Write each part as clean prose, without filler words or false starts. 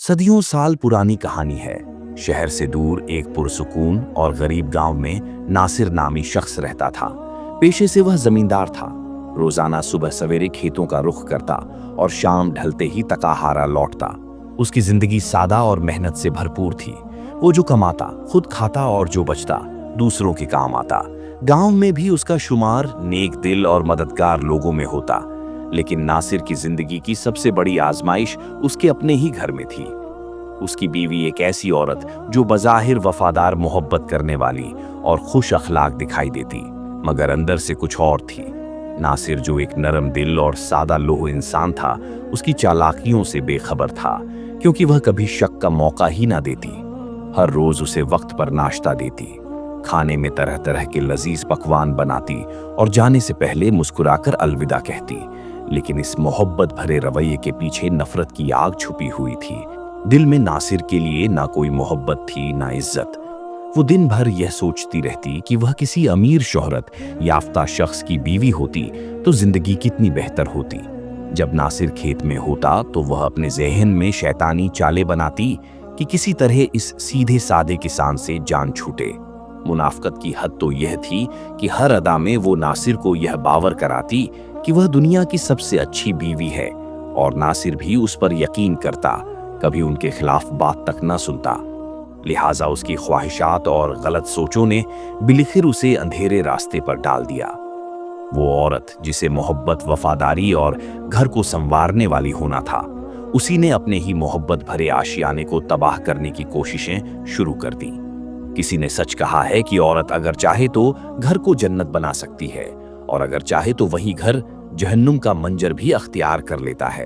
सदियों साल पुरानी कहानी है। शहर से दूर एक पुरसुकून और गरीब गांव में नासिर नामी शख्स रहता था। पेशे से वह जमींदार था। रोजाना सुबह सवेरे खेतों का रुख करता और शाम ढलते ही तकाहारा लौटता। उसकी जिंदगी सादा और मेहनत से भरपूर थी। वो जो कमाता खुद खाता और जो बचता दूसरों के काम आता। गांव में भी उसका शुमार नेक दिल और मददगार लोगों में होता। लेकिन नासिर की जिंदगी की सबसे बड़ी आजमाइश उसके अपने ही घर में थी। उसकी बीवी एक ऐसी औरत जो बज़ाहिर वफादार, मोहब्बत करने वाली और खुश अखलाक दिखाई देती, मगर अंदर से कुछ और थी। नासिर जो एक नरम दिल और सादा लोह इंसान था, उसकी चालाकियों से बेखबर था, क्योंकि वह कभी शक का मौका ही ना देती। हर रोज उसे वक्त पर नाश्ता देती, खाने में तरह तरह के लजीज पकवान बनाती और जाने से पहले मुस्कुराकर अलविदा कहती। लेकिन इस मोहब्बत भरे रवैये के पीछे नफरत की आग छुपी हुई थी। दिल में नासिर के लिए ना कोई मोहब्बत थी ना इज्जत। वो दिन भर यह सोचती रहती कि वह किसी अमीर शोहरत याफ्ता शख्स की बीवी होती तो जिंदगी कितनी बेहतर होती। जब नासिर खेत में होता तो वह अपने ज़हन में शैतानी चालें बनाती कि किसी तरह इस सीधे सादे किसान से जान छूटे। मुनाफकत की हद तो यह थी कि हर अदा में वो नासिर को यह बावर कराती कि वह दुनिया की सबसे अच्छी बीवी है, और नासिर भी उस पर यकीन करता, कभी उनके खिलाफ बात तक न सुनता। लिहाजा उसकी ख्वाहिशात और गलत सोचों ने बिलखिर उसे अंधेरे रास्ते पर डाल दिया। वो औरत जिसे मोहब्बत, वफादारी और घर को संवारने वाली होना था, उसी ने अपने ही मोहब्बत भरे आशियाने को तबाह करने की कोशिशें शुरू कर दी। किसी ने सच कहा है कि औरत अगर चाहे तो घर को जन्नत बना सकती है, और अगर चाहे तो वही घर जहन्नुम का मंजर भी अख्तियार कर लेता है।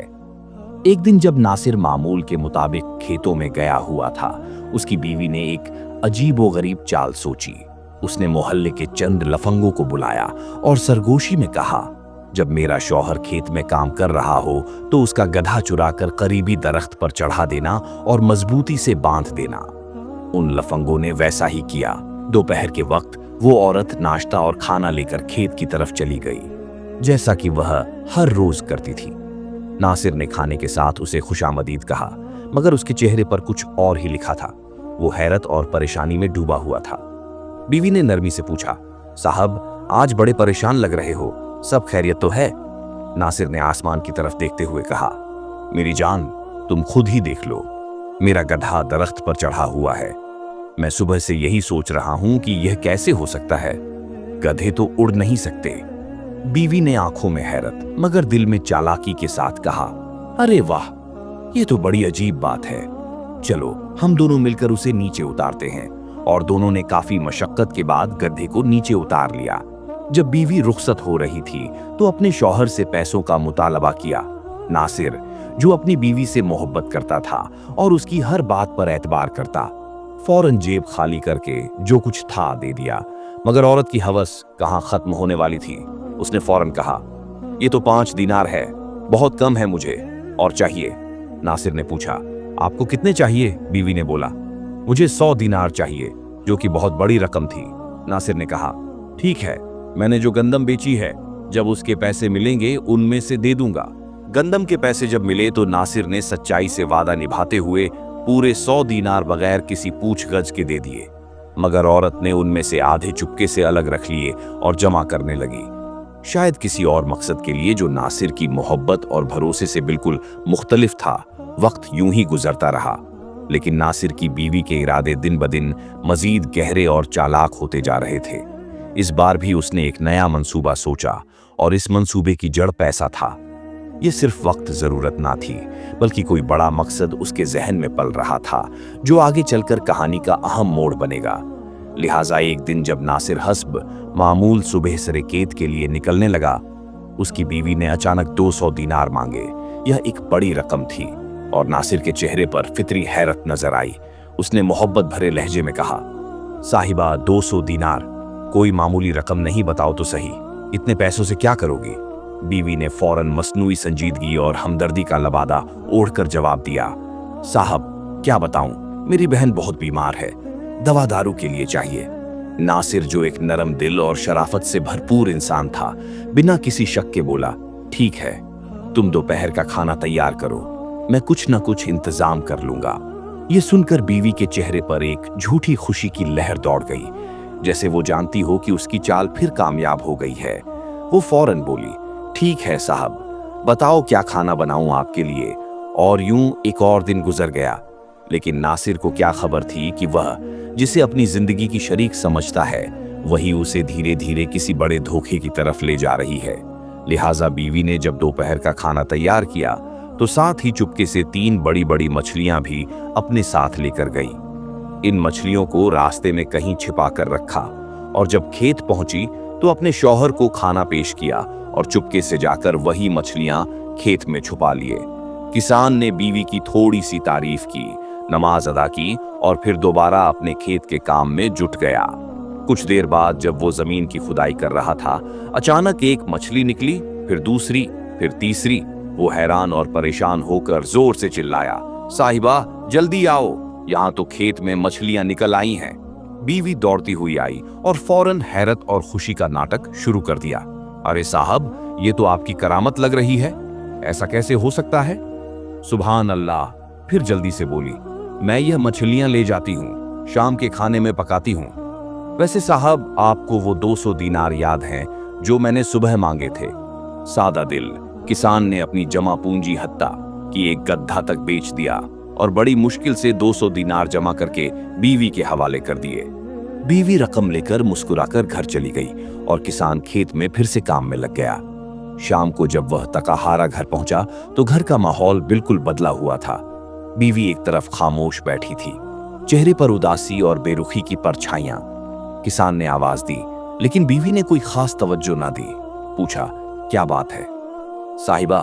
एक दिन जब नासिर मामूल के मुताबिक खेतों में गया हुआ था, उसकी बीवी ने एक अजीबोगरीब चाल सोची। उसने मोहल्ले के चंद लफंगों को बुलाया और सरगोशी में कहा, जब मेरा शौहर खेत में काम कर रहा हो तो उसका गधा चुराकर करीबी दरख्त पर चढ़ा देना और मजबूती से बांध देना। उन लफंगों ने वैसा ही किया। दोपहर के वक्त वो औरत नाश्ता और खाना लेकर खेत की तरफ चली गई, जैसा कि वह हर रोज करती थी। नासिर ने खाने के साथ उसे खुशामदीद कहा, मगर उसके चेहरे पर कुछ और ही लिखा था। वो हैरत और परेशानी में डूबा हुआ था। बीवी ने नरमी से पूछा, साहब आज बड़े परेशान लग रहे हो, सब खैरियत तो है? नासिर ने आसमान की तरफ देखते हुए कहा, मेरी जान तुम खुद ही देख लो, मेरा गधा दरख्त पर चढ़ा हुआ है। मैं सुबह से यही सोच रहा हूं कि यह कैसे हो सकता है, गधे तो उड़ नहीं सकते। बीवी ने आंखों में हैरत मगर दिल में चालाकी के साथ कहा, अरे वाह, ये तो बड़ी अजीब बात है। चलो हम दोनों मिलकर उसे नीचे उतारते हैं। और दोनों ने काफी मशक्कत के बाद गधे को नीचे उतार लिया। जब बीवी रुखसत हो रही थी तो अपने शौहर से पैसों का मुतालबा किया। नासिर जो अपनी बीवी से मोहब्बत करता था और उसकी हर बात पर एतबार करता, फौरन जेब खाली करके जो कुछ था दे दिया। मगर औरत की हवस कहाँ खत्म होने वाली थी। उसने फौरन कहा, ये तो 5 दीनार है, बहुत कम है मुझे और चाहिए। नासिर ने पूछा, आपको कितने चाहिए? बीवी ने बोला, मुझे 100 दीनार चाहिए, जो कि बहुत बड़ी रकम थी। नासिर ने कहा, ठीक है, मैंने जो गंदम बेची है, जब उसके पैसे मिलेंगे उनमें से दे दूंगा। गंदम के पैसे जब मिले तो नासिर ने सच्चाई से वादा निभाते हुए पूरे 100 दीनार बगैर किसी पूछगछ के दे दिए। मगर औरत ने उनमें से आधे चुपके से अलग रख लिए और जमा करने लगी, शायद किसी और मकसद के लिए जो नासिर की मोहब्बत और भरोसे से बिल्कुल मुख्तलिफ था। वक्त यूं ही गुजरता रहा, लेकिन नासिर की बीवी के इरादे दिन ब दिन मजीद गहरे और चालाक होते जा रहे थे। इस बार भी उसने एक नया मंसूबा सोचा, और इस मंसूबे की जड़ पैसा था। ये सिर्फ वक्त जरूरत ना थी, बल्कि कोई बड़ा मकसद उसके जहन में पल रहा था, जो आगे चलकर कहानी का अहम मोड़ बनेगा। लिहाजा एक दिन जब नासिर हस्ब मामूल सुबह सरेकेत के लिए निकलने लगा, उसकी बीवी ने अचानक 200 दीनार मांगे। यह एक बड़ी रकम थी और नासिर के चेहरे पर फितरी हैरत नजर आई। उसने मोहब्बत भरे लहजे में कहा, साहिबा 200 दीनार कोई मामूली रकम नहीं, बताओ तो सही, इतने पैसों से क्या करोगी? बीवी ने फौरन मसनूई संजीदगी और हमदर्दी का लबादा ओढ़कर जवाब दिया, साहब क्या बताऊं, मेरी बहन बहुत बीमार है, दवा दारू के लिए चाहिए। नासिर जो एक नरम दिल और शराफत से भरपूर इंसान था, बिना किसी शक के बोला, ठीक है, तुम दोपहर का खाना तैयार करो, मैं कुछ न कुछ इंतजाम कर लूंगा। ये सुनकर बीवी के चेहरे पर एक झूठी खुशी की लहर दौड़ गई, जैसे वो जानती हो कि उसकी चाल फिर कामयाब हो गई है। वो फौरन बोली, ठीक है साहब, बताओ क्या खाना बनाऊं आपके लिए। और यूं एक और दिन गुजर गया। लेकिन नासिर को क्या खबर थी कि वह जिसे अपनी जिंदगी की शरीक समझता है वही उसे धीरे धीरे किसी बड़े धोखे की तरफ ले जा रही है। लिहाजा बीवी ने जब दोपहर का खाना तैयार किया तो साथ ही चुपके से 3 बड़ी बड़ी मछलियां भी अपने साथ लेकर गई। इन मछलियों को रास्ते में कहीं छिपा कर रखा और जब खेत पहुंची तो अपने शौहर को खाना पेश किया और चुपके से जाकर वही मछलियां खेत में छुपा लिए। किसान ने बीवी की थोड़ी सी तारीफ की, नमाज अदा की और फिर दोबारा अपने खेत के काम में जुट गया। कुछ देर बाद जब वो जमीन की खुदाई कर रहा था, अचानक एक मछली निकली, फिर दूसरी, फिर तीसरी। वो हैरान और परेशान होकर जोर से चिल्लाया, साहिबा जल्दी आओ, यहाँ तो खेत में मछलियां निकल आई हैं। बीवी दौड़ती हुई आई और फौरन हैरत और खुशी का नाटक शुरू कर दिया। अरे साहब, ये तो आपकी करामत लग रही है, ऐसा कैसे हो सकता है? सुभान अल्लाह। फिर जल्दी से बोली, मैं यह मछलियां ले जाती हूँ, शाम के खाने में पकाती हूँ। वैसे साहब, आपको वो 200 दीनार याद हैं जो मैंने सुबह मांगे थे? सादा दिल किसान ने अपनी जमा पूंजी हत्ता की एक गड्ढा तक बेच दिया और बड़ी मुश्किल से 200 दीनार जमा करके बीवी के हवाले कर दिए। बीवी रकम लेकर मुस्कुराकर घर चली गई और किसान खेत में फिर से काम में लग गया। शाम को जब वह थका-हारा घर पहुंचा तो घर का माहौल बिल्कुल बदला हुआ था। बीवी एक तरफ खामोश बैठी थी, चेहरे पर उदासी और बेरुखी की परछाइयां। किसान ने आवाज दी, लेकिन बीवी ने कोई खास तवज्जो ना दी। पूछा, क्या बात है? साहिबा,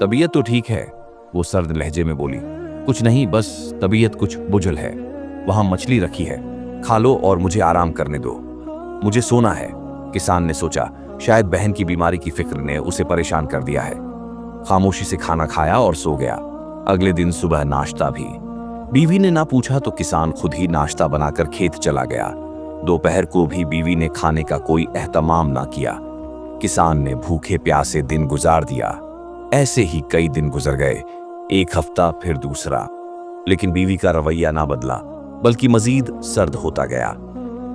तबीयत तो ठीक है, वो सर्द लहजे में बोली। कुछ नहीं, बस तबीयत कुछ बुझल है। वहां मछली रखी है, खा लो और मुझे आराम करने दो, मुझे सोना है। किसान ने सोचा शायद बहन की बीमारी की फिक्र ने उसे परेशान कर दिया है। खामोशी से खाना खाया और सो गया। अगले दिन सुबह नाश्ता भी बीवी ने ना पूछा तो किसान खुद ही नाश्ता बनाकर खेत चला गया। दोपहर को भी बीवी ने खाने का कोई एहतमाम ना किया। किसान ने भूखे प्यासे दिन गुजार दिया। ऐसे ही कई दिन गुजर गए, एक हफ्ता फिर दूसरा, लेकिन बीवी का रवैया ना बदला बल्कि मजीद सर्द होता गया।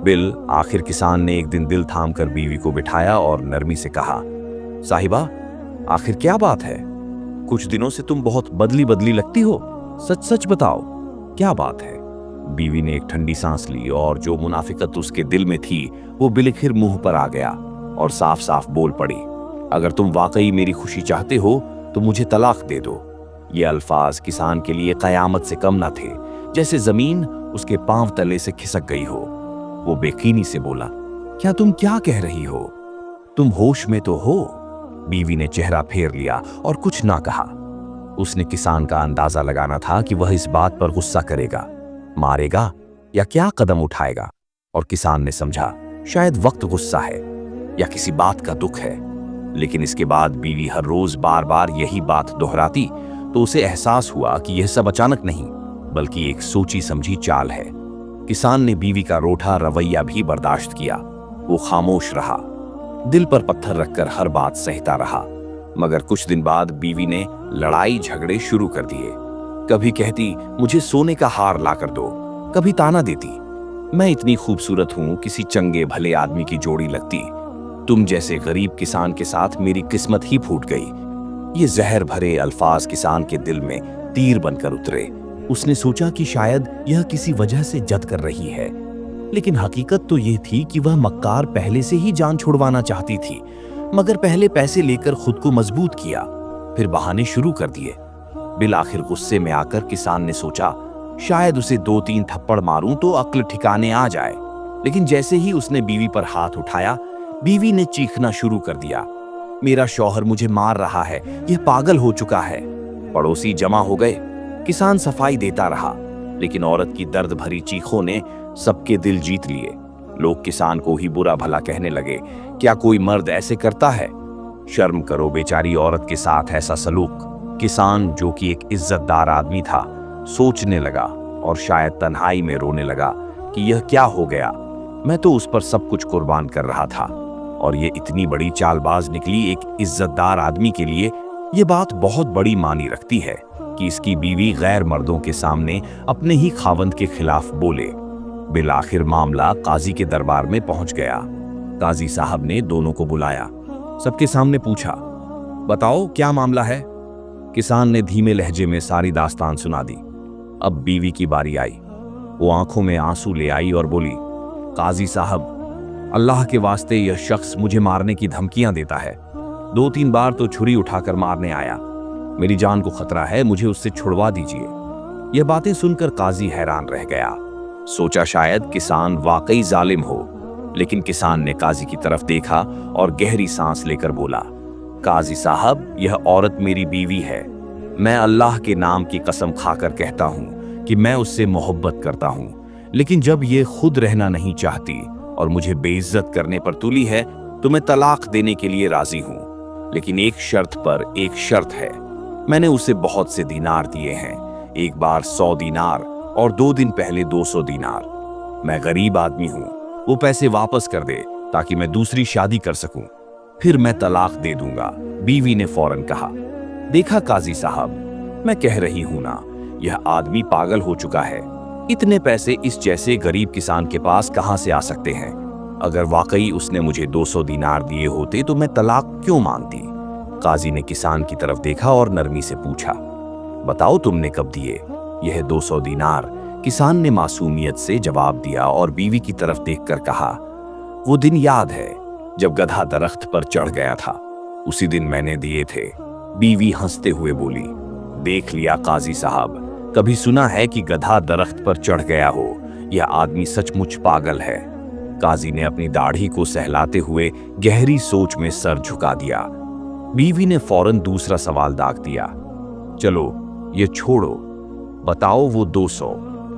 बिल आखिर किसान ने एक दिन दिल थाम कर बीवी को बिठाया और नरमी से कहा, साहिबा, आखिर क्या बात है? कुछ दिनों से तुम बहुत बदली बदली लगती हो, सच सच बताओ, क्या बात है? बीवी ने एक ठंडी सांस ली और जो मुनाफिकत उसके दिल में थी वो बिलखिर मुंह पर आ गया और साफ साफ बोल पड़ी, अगर तुम वाकई मेरी खुशी चाहते हो तो मुझे तलाक दे दो। ये अल्फाज किसान के लिए कयामत से कम न थे, जैसे जमीन उसके पांव तले से खिसक गई हो। वो बेकीनी से बोला, क्या तुम क्या कह रही हो? तुम होश में तो हो? बीवी ने चेहरा फेर लिया और कुछ ना कहा। उसने किसान का अंदाजा लगाना था कि वह इस बात पर गुस्सा करेगा, मारेगा या क्या कदम उठाएगा, और किसान ने समझा शायद वक्त गुस्सा है या किसी बात का दुख है। लेकिन इसके बाद बीवी हर रोज बार बार यही बात दोहराती तो उसे एहसास हुआ कि यह सब अचानक नहीं बल्कि एक सोची समझी चाल है। किसान ने बीवी का रूठा रवैया भी बर्दाश्त किया। वो खामोश रहा, दिल पर पत्थर रखकर हर बात सहता रहा। मगर कुछ दिन बाद बीवी ने लड़ाई झगड़े शुरू कर दिए। कभी कहती, मुझे सोने का हार लाकर दो, कभी ताना देती, मैं इतनी खूबसूरत हूं, किसी चंगे भले आदमी की जोड़ी लगती, तुम जैसे गरीब किसान के साथ मेरी किस्मत ही फूट गई। ये जहर भरे अल्फाज किसान के दिल में तीर बनकर उतरे। उसने सोचा कि शायद यह किसी वजह से जद कर रही है, लेकिन हकीकत तो यह थी कि वह मक्कार पहले से ही जान छुड़वाना चाहती थी, मगर पहले पैसे लेकर खुद को मजबूत किया, फिर बहाने शुरू कर दिए। बिल आखिर गुस्से में आकर किसान ने सोचा शायद उसे 2-3 थप्पड़ मारूं तो अक्ल ठिकाने आ जाए। लेकिन जैसे ही उसने बीवी पर हाथ उठाया, बीवी ने चीखना शुरू कर दिया, मेरा शौहर मुझे मार रहा है, यह पागल हो चुका है। पड़ोसी जमा हो गए। किसान सफाई देता रहा, लेकिन औरत की दर्द भरी चीखों ने सबके दिल जीत लिए। लोग किसान को ही बुरा भला कहने लगे, क्या कोई मर्द ऐसे करता है? शर्म करो बेचारी औरत के साथ ऐसा सलूक। किसान, जो कि एक इज्जतदार आदमी था, सोचने लगा और शायद तन्हाई में रोने लगा कि यह क्या हो गया। मैं तो उस पर सब कुछ कुर्बान कर रहा था और ये इतनी बड़ी चालबाज निकली। एक इज्जतदार आदमी के लिए ये बात बहुत बड़ी मानी रखती है। कि इसकी बीवी गैर मर्दों के सामने अपने ही खावंद के खिलाफ बोले। बिलाखिर मामला काजी के दरबार में पहुंच गया। काजी साहब ने दोनों को बुलाया, सबके सामने पूछा, बताओ क्या मामला है। किसान ने धीमे लहजे में सारी दास्तान सुना दी। अब बीवी की बारी आई। वो आंखों में आंसू ले आई और बोली, काजी साहब, अल्लाह के वास्ते यह शख्स मुझे मारने की धमकियां देता है। 2-3 बार तो छुरी उठाकर मारने आया। मेरी जान को खतरा है, मुझे उससे छुड़वा दीजिए। यह बातें सुनकर काजी हैरान रह गया। सोचा शायद किसान वाकई जालिम हो, लेकिन किसान ने काजी की तरफ देखा और गहरी सांस लेकर बोला, काजी साहब, यह औरत मेरी बीवी है। मैं अल्लाह के नाम की कसम खाकर कहता हूं कि मैं उससे मोहब्बत करता हूं, लेकिन जब ये खुद रहना नहीं चाहती और मुझे बेइज्जत करने पर तुली है तो मैं तलाक देने के लिए राजी हूं। लेकिन एक शर्त पर एक शर्त है। मैंने उसे बहुत से दीनार दिए हैं, एक बार 100 दीनार और 2 दिन पहले 200 दीनार। मैं गरीब आदमी हूं, वो पैसे वापस कर दे ताकि मैं दूसरी शादी कर सकूं, फिर मैं तलाक दे दूंगा। बीवी ने फौरन कहा, देखा काजी साहब, मैं कह रही हूं ना, यह आदमी पागल हो चुका है। इतने पैसे इस जैसे गरीब किसान के पास कहां से आ सकते हैं। अगर वाकई उसने मुझे 200 दीनार दिए होते तो मैं तलाक क्यों मांगती। काजी ने किसान की तरफ देखा और नरमी से पूछा, बताओ तुमने कब दिए यह 200 दीनार। किसान ने मासूमियत से जवाब दिया और बीवी की तरफ देखकर कहा, वो दिन याद है जब गधा दरख्त पर चढ़ गया था, उसी दिन मैंने दिए थे। बीवी हंसते हुए बोली, देख लिया काजी साहब, कभी सुना है कि गधा दरख्त पर चढ़ गया हो। यह आदमी सचमुच पागल है। काजी ने अपनी दाढ़ी को सहलाते हुए गहरी सोच में सर झुका दिया। बीवी ने फौरन दूसरा सवाल दाग दिया, चलो ये छोड़ो, बताओ वो 200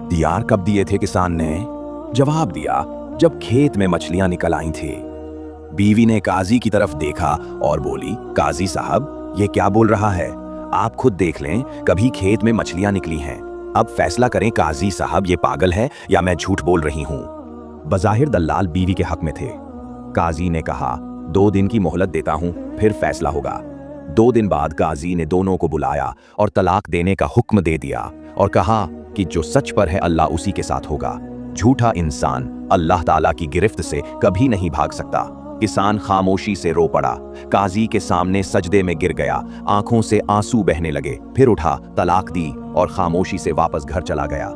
दिनार कब दिए थे। किसान ने जवाब दिया, जब खेत में मछलियां निकल आई थी। बीवी ने काजी की तरफ देखा और बोली, काजी साहब, ये क्या बोल रहा है। आप खुद देख लें, कभी खेत में मछलियां निकली हैं। अब फैसला करें काजी साहब, ये पागल है या मैं झूठ बोल रही हूं। बज़ाहिर दल्लाल बीवी के हक में थे। काजी ने कहा, 2 दिन की मोहलत देता हूं, फिर फैसला होगा। 2 दिन बाद काजी ने दोनों को बुलाया और तलाक देने का हुक्म दे दिया और कहा कि जो सच पर है अल्लाह उसी के साथ होगा। झूठा इंसान अल्लाह ताला की गिरफ्त से कभी नहीं भाग सकता। किसान खामोशी से रो पड़ा, काजी के सामने सजदे में गिर गया, आंखों से आंसू बहने लगे, फिर उठा, तलाक दी और खामोशी से वापस घर चला गया।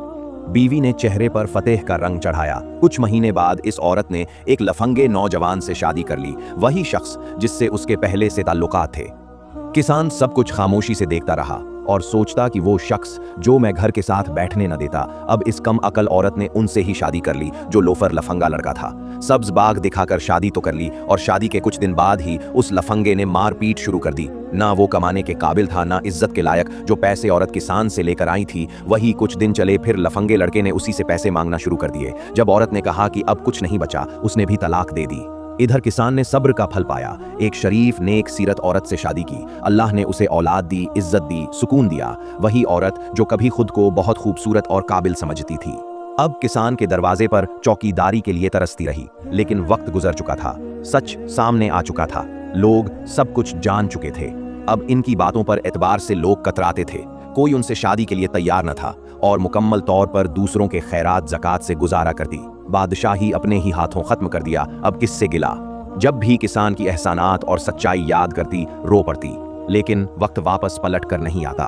बीवी ने चेहरे पर फतेह का रंग चढ़ाया। कुछ महीने बाद इस औरत ने एक लफंगे नौजवान से शादी कर ली, वही शख्स जिससे उसके पहले से ताल्लुकात थे। किसान सब कुछ खामोशी से देखता रहा और सोचता कि वो शख्स जो मैं घर के साथ बैठने न देता, अब इस कम अकल औरत ने उनसे ही शादी कर ली जो लोफर लफंगा लड़का था। सब्ज बाग दिखाकर शादी तो कर ली और शादी के कुछ दिन बाद ही उस लफंगे ने मार पीट शुरू कर दी। ना वो कमाने के काबिल था, ना इज्जत के लायक। जो पैसे औरत किसान से लेकर आई थी वही कुछ दिन चले, फिर लफंगे लड़के ने उसी से पैसे मांगना शुरू कर दिए। जब औरत ने कहा कि अब कुछ नहीं बचा, उसने भी तलाक दे दी। इधर किसान ने सब्र का फल पाया। एक शरीफ नेक सीरत औरत से शादी की, अल्लाह ने उसे औलाद दी, इज्जत दी, सुकून दिया। वही औरत जो कभी खुद को बहुत खूबसूरत और काबिल समझती थी, अब किसान के दरवाजे पर चौकीदारी के लिए तरसती रही। लेकिन वक्त गुजर चुका था, सच सामने आ चुका था, लोग सब कुछ जान चुके थे। अब इनकी बातों पर एतबार से लोग कतराते थे। कोई उनसे शादी के लिए तैयार न था और मुकम्मल तौर पर दूसरों के खैरात ज़कात से गुजारा करती। बादशाही अपने ही हाथों खत्म कर दिया, अब किससे गिला। जब भी किसान की एहसानात और सच्चाई याद करती रो पड़ती, लेकिन वक्त वापस पलट कर नहीं आता।